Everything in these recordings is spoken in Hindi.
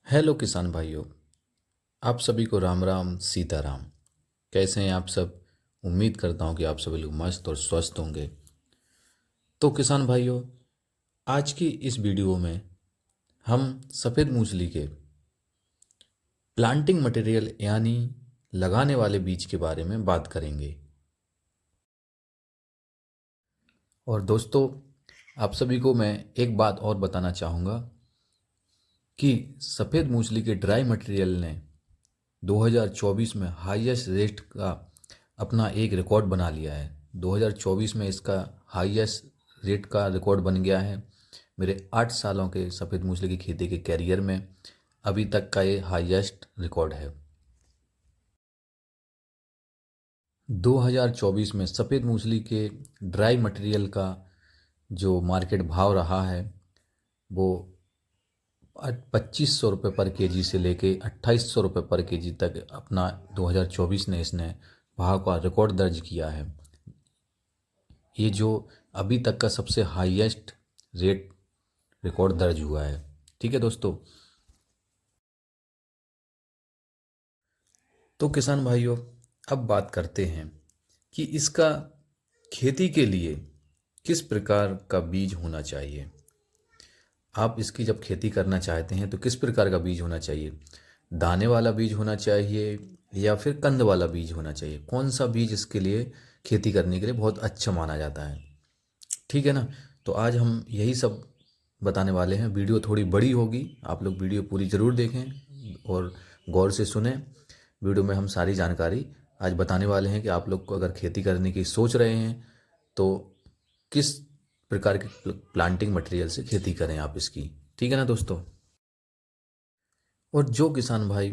हेलो किसान भाइयों। आप सभी को राम राम सीताराम। कैसे हैं आप सब? उम्मीद करता हूं कि आप सभी लोग मस्त और स्वस्थ होंगे। तो किसान भाइयों, आज की इस वीडियो में हम सफ़ेद मूंगफली के प्लांटिंग मटेरियल यानी लगाने वाले बीज के बारे में बात करेंगे। और दोस्तों, आप सभी को मैं एक बात और बताना चाहूँगा कि सफ़ेद मूंगफली के ड्राई मटेरियल ने 2024 में हाईएस्ट रेट का अपना एक रिकॉर्ड बना लिया है। 2024 में इसका हाईएस्ट रेट का रिकॉर्ड बन गया है। मेरे 8 सालों के सफ़ेद मूंगफली की खेती के कैरियर में अभी तक का ये हाईएस्ट रिकॉर्ड है। 2024 में सफ़ेद मूंगफली के ड्राई मटेरियल का जो मार्केट भाव रहा है वो 2500 रुपये पर केजी से लेके 2800 रुपये पर केजी तक अपना 2024 ने इसने भाव का रिकॉर्ड दर्ज किया है। ये जो अभी तक का सबसे हाईएस्ट रेट रिकॉर्ड दर्ज हुआ है। ठीक है दोस्तों। तो किसान भाइयों, अब बात करते हैं कि इसका खेती के लिए किस प्रकार का बीज होना चाहिए। आप इसकी जब खेती करना चाहते हैं तो किस प्रकार का बीज होना चाहिए? दाने वाला बीज होना चाहिए या फिर कंद वाला बीज होना चाहिए? कौन सा बीज इसके लिए खेती करने के लिए बहुत अच्छा माना जाता है? ठीक है ना। तो आज हम यही सब बताने वाले हैं। वीडियो थोड़ी बड़ी होगी, आप लोग वीडियो पूरी ज़रूर देखें और गौर से सुने। वीडियो में हम सारी जानकारी आज बताने वाले हैं कि आप लोग को अगर खेती करने की सोच रहे हैं तो किस प्रकार के प्लांटिंग मटेरियल से खेती करें आप इसकी। ठीक है ना दोस्तों। और जो किसान भाई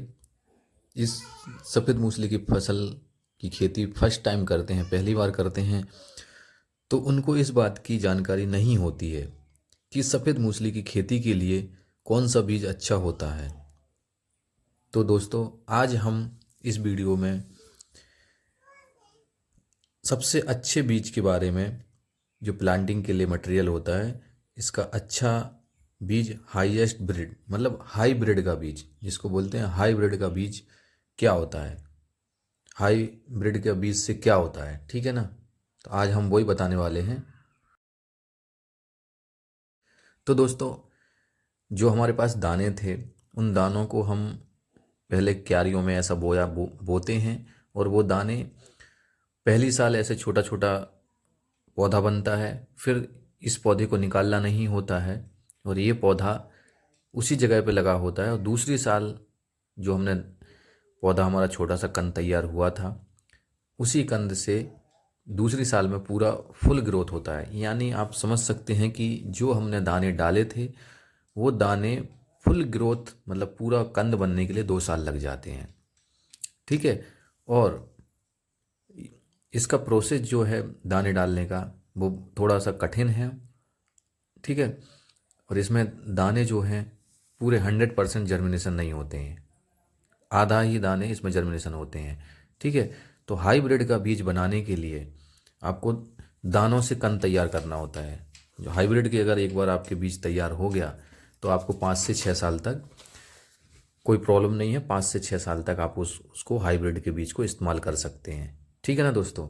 इस सफ़ेद मूंगफली की फसल की खेती फर्स्ट टाइम करते हैं, पहली बार करते हैं, तो उनको इस बात की जानकारी नहीं होती है कि सफ़ेद मूंगफली की खेती के लिए कौन सा बीज अच्छा होता है। तो दोस्तों, आज हम इस वीडियो में सबसे अच्छे बीज के बारे में, जो प्लांटिंग के लिए मटेरियल होता है, इसका अच्छा बीज, हाईएस्ट ब्रीड मतलब हाई ब्रीड का बीज जिसको बोलते हैं, हाई ब्रीड का बीज क्या होता है, हाई ब्रीड के बीज से क्या होता है। ठीक है ना। तो आज हम वही बताने वाले हैं। तो दोस्तों, जो हमारे पास दाने थे उन दानों को हम पहले क्यारियों में ऐसा बोते हैं और वो दाने पहली साल ऐसे छोटा छोटा पौधा बनता है। फिर इस पौधे को निकालना नहीं होता है और ये पौधा उसी जगह पे लगा होता है। और दूसरी साल जो हमने पौधा, हमारा छोटा सा कंद तैयार हुआ था, उसी कंद से दूसरी साल में पूरा फुल ग्रोथ होता है। यानी आप समझ सकते हैं कि जो हमने दाने डाले थे वो दाने फुल ग्रोथ मतलब पूरा कंद बनने के लिए 2 साल लग जाते हैं। ठीक है। और इसका प्रोसेस जो है दाने डालने का वो थोड़ा सा कठिन है। ठीक है। और इसमें दाने जो हैं पूरे 100% जर्मिनेशन नहीं होते हैं, आधा ही दाने इसमें जर्मिनेशन होते हैं। ठीक है। तो हाइब्रिड का बीज बनाने के लिए आपको दानों से कंद तैयार करना होता है। जो हाइब्रिड के अगर एक बार आपके बीज तैयार हो गया तो आपको 5 से 6 साल तक कोई प्रॉब्लम नहीं है। 5 से 6 साल तक आप उसको हाइब्रिड के बीज को इस्तेमाल कर सकते हैं। ठीक है ना दोस्तों।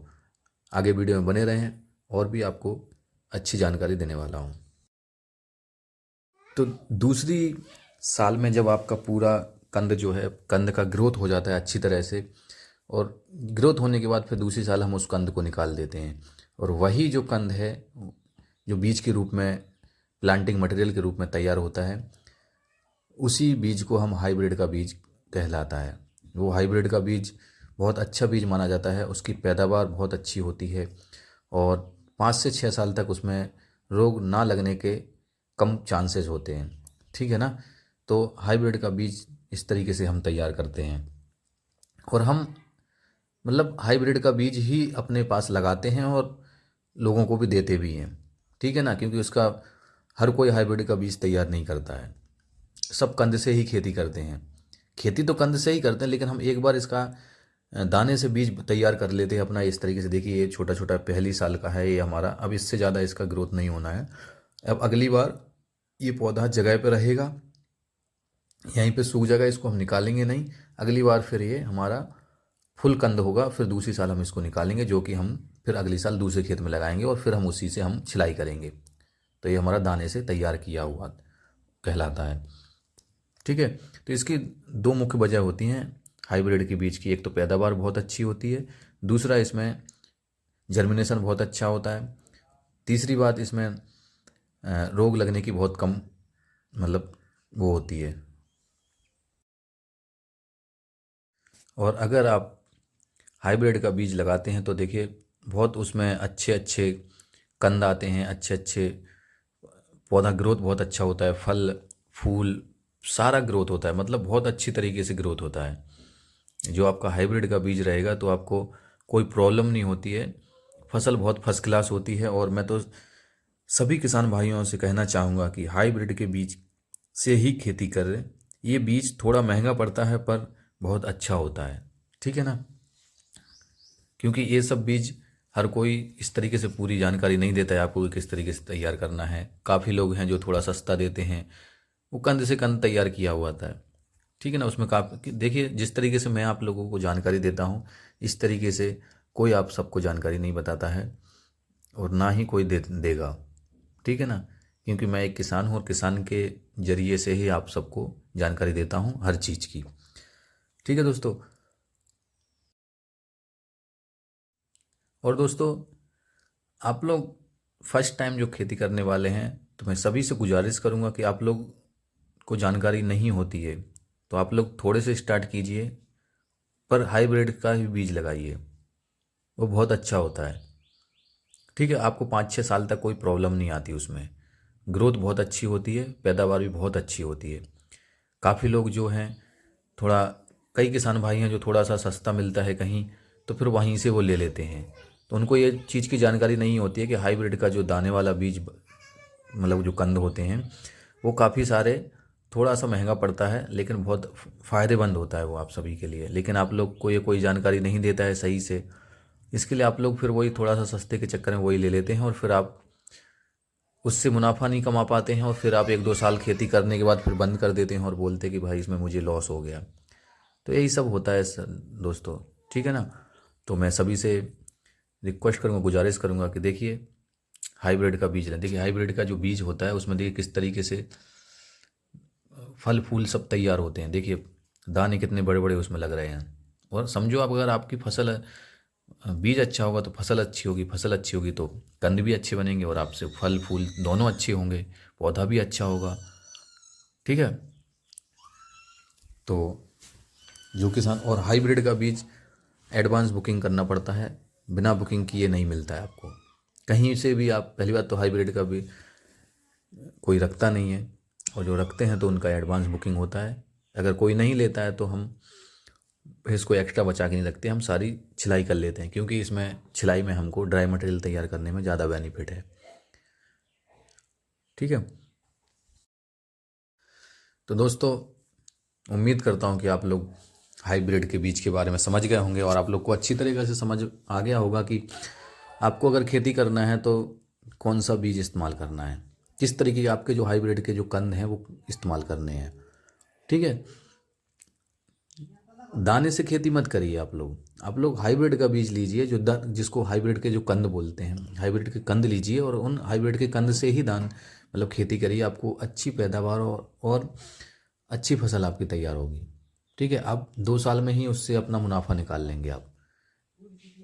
आगे वीडियो में बने रहें और भी आपको अच्छी जानकारी देने वाला हूँ। तो दूसरी साल में जब आपका पूरा कंद जो है, कंद का ग्रोथ हो जाता है अच्छी तरह से, और ग्रोथ होने के बाद फिर दूसरी साल हम उस कंद को निकाल देते हैं और वही जो कंद है जो बीज के रूप में, प्लांटिंग मटेरियल के रूप में तैयार होता है, उसी बीज को हम हाइब्रिड का बीज कहलाता है। वो हाइब्रिड का बीज बहुत अच्छा बीज माना जाता है, उसकी पैदावार बहुत अच्छी होती है और 5 से 6 साल तक उसमें रोग ना लगने के कम चांसेस होते हैं। ठीक है ना। तो हाइब्रिड का बीज इस तरीके से हम तैयार करते हैं और हम मतलब हाइब्रिड का बीज ही अपने पास लगाते हैं और लोगों को भी देते भी हैं। ठीक है ना। क्योंकि उसका हर कोई हाइब्रिड का बीज तैयार नहीं करता है, सब कंद से ही खेती करते हैं। खेती तो कंद से ही करते हैं, लेकिन हम एक बार इसका दाने से बीज तैयार कर लेते हैं अपना। इस तरीके से देखिए, ये छोटा छोटा पहली साल का है ये हमारा, अब इससे ज़्यादा इसका ग्रोथ नहीं होना है। अब अगली बार ये पौधा जगह पे रहेगा यहीं पे सूख जाएगा, इसको हम निकालेंगे नहीं। अगली बार फिर ये हमारा फुल कंद होगा, फिर दूसरी साल हम इसको निकालेंगे, जो कि हम फिर अगली साल दूसरे खेत में लगाएंगे और फिर हम उसी से हम छिलाई करेंगे। तो ये हमारा दाने से तैयार किया हुआ कहलाता है। ठीक है। तो इसकी दो मुख्य वजह होती हैं हाइब्रिड के बीज की। एक तो पैदावार बहुत अच्छी होती है, दूसरा इसमें जर्मिनेशन बहुत अच्छा होता है, तीसरी बात इसमें रोग लगने की बहुत कम मतलब वो होती है। और अगर आप हाइब्रिड का बीज लगाते हैं तो देखिए बहुत उसमें अच्छे अच्छे कंद आते हैं, अच्छे अच्छे पौधा ग्रोथ बहुत अच्छा होता है, फल फूल सारा ग्रोथ होता है, मतलब बहुत अच्छी तरीके से ग्रोथ होता है। जो आपका हाइब्रिड का बीज रहेगा तो आपको कोई प्रॉब्लम नहीं होती है, फसल बहुत फर्स्ट क्लास होती है। और मैं तो सभी किसान भाइयों से कहना चाहूँगा कि हाइब्रिड के बीज से ही खेती करें। ये बीज थोड़ा महंगा पड़ता है पर बहुत अच्छा होता है, ठीक है ना। क्योंकि ये सब बीज हर कोई इस तरीके से पूरी जानकारी नहीं देता है आपको कि किस तरीके से तैयार करना है। काफ़ी लोग हैं जो थोड़ा सस्ता देते हैं, वो कंद से कंद तैयार किया हुआ था, ठीक है ना। उसमें काफ़ी देखिए जिस तरीके से मैं आप लोगों को जानकारी देता हूँ इस तरीके से कोई आप सबको जानकारी नहीं बताता है और ना ही कोई देगा, ठीक है ना। क्योंकि मैं एक किसान हूँ और किसान के जरिए से ही आप सबको जानकारी देता हूँ हर चीज़ की, ठीक है दोस्तों। और दोस्तों आप लोग फर्स्ट टाइम जो खेती करने वाले हैं तो मैं सभी से गुजारिश करूंगा कि आप लोग को जानकारी नहीं होती है तो आप लोग थोड़े से स्टार्ट कीजिए, पर हाइब्रिड का ही बीज लगाइए, वो बहुत अच्छा होता है, ठीक है। आपको 5-6 साल तक कोई प्रॉब्लम नहीं आती, उसमें ग्रोथ बहुत अच्छी होती है, पैदावार भी बहुत अच्छी होती है। काफ़ी लोग जो हैं थोड़ा, कई किसान भाई हैं जो थोड़ा सा सस्ता मिलता है कहीं तो फिर वहीं से वो ले लेते हैं, तो उनको ये चीज़ की जानकारी नहीं होती है कि हाइब्रिड का जो दाने वाला बीज मतलब जो कंद होते हैं वो काफ़ी सारे थोड़ा सा महंगा पड़ता है लेकिन बहुत फ़ायदेमंद होता है वो आप सभी के लिए। लेकिन आप लोग को ये कोई जानकारी नहीं देता है सही से, इसके लिए आप लोग फिर वही थोड़ा सा सस्ते के चक्कर में वही ले लेते हैं और फिर आप उससे मुनाफा नहीं कमा पाते हैं और फिर आप 1-2 साल खेती करने के बाद फिर बंद कर देते हैं और बोलते हैं कि भाई इसमें मुझे लॉस हो गया। तो यही सब होता है दोस्तों, ठीक है ना। तो मैं सभी से रिक्वेस्ट करूँगा, गुजारिश करूँगा कि देखिए हाइब्रिड का बीज लें। देखिए हाइब्रिड का जो बीज होता है उसमें देखिए किस तरीके से फल फूल सब तैयार होते हैं, देखिए दाने कितने बड़े बड़े उसमें लग रहे हैं। और समझो आप अगर आपकी फसल बीज अच्छा होगा तो फसल अच्छी होगी, फसल अच्छी होगी तो कंद भी अच्छे बनेंगे और आपसे फल फूल दोनों अच्छे होंगे, पौधा भी अच्छा होगा, ठीक है। तो जो किसान, और हाइब्रिड का बीज एडवांस बुकिंग करना पड़ता है, बिना बुकिंग किए नहीं मिलता है आपको कहीं से भी। आप पहली बात तो हाइब्रिड का भी कोई रखता नहीं है और जो रखते हैं तो उनका एडवांस बुकिंग होता है। अगर कोई नहीं लेता है तो हम फिर इसको एक्स्ट्रा बचा के नहीं रखते, हम सारी छिलाई कर लेते हैं क्योंकि इसमें छिलाई में हमको ड्राई मटेरियल तैयार करने में ज़्यादा बेनिफिट है, ठीक है। तो दोस्तों उम्मीद करता हूँ कि आप लोग हाइब्रिड के बीज के बारे में समझ गए होंगे और आप लोग को अच्छी तरीके से समझ आ गया होगा कि आपको अगर खेती करना है तो कौन सा बीज इस्तेमाल करना है, किस तरीके के आपके जो हाइब्रिड के जो कंद हैं वो इस्तेमाल करने हैं, ठीक है। दाने से खेती मत करिए आप लोग हाइब्रिड का बीज लीजिए जो जिसको हाइब्रिड के जो कंद बोलते हैं, हाइब्रिड के कंद लीजिए और उन हाइब्रिड के कंद से ही मतलब खेती करिए। आपको अच्छी पैदावार और अच्छी फसल आपकी तैयार होगी, ठीक है। आप 2 साल में ही उससे अपना मुनाफा निकाल लेंगे आप,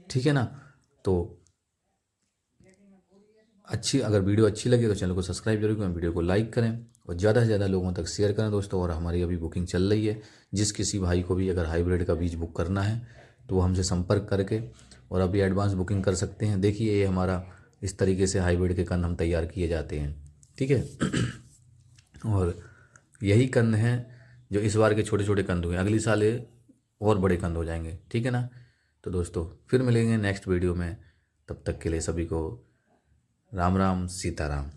ठीक है ना। तो अगर वीडियो अच्छी लगे तो चैनल को सब्सक्राइब जरूर करें, वीडियो को लाइक करें और ज़्यादा से ज़्यादा लोगों तक शेयर करें दोस्तों। और हमारी अभी बुकिंग चल रही है, जिस किसी भाई को भी अगर हाइब्रिड का बीज बुक करना है तो वो हमसे संपर्क करके और अभी एडवांस बुकिंग कर सकते हैं। देखिए ये हमारा इस तरीके से हाइब्रिड के कंद हम तैयार किए जाते हैं, ठीक है। और यही कंद हैं जो इस बार के छोटे छोटे कंद हुए, अगली साल ये और बड़े कंद हो जाएंगे, ठीक है ना। तो दोस्तों फिर मिलेंगे नेक्स्ट वीडियो में, तब तक के लिए सभी को राम राम सीताराम।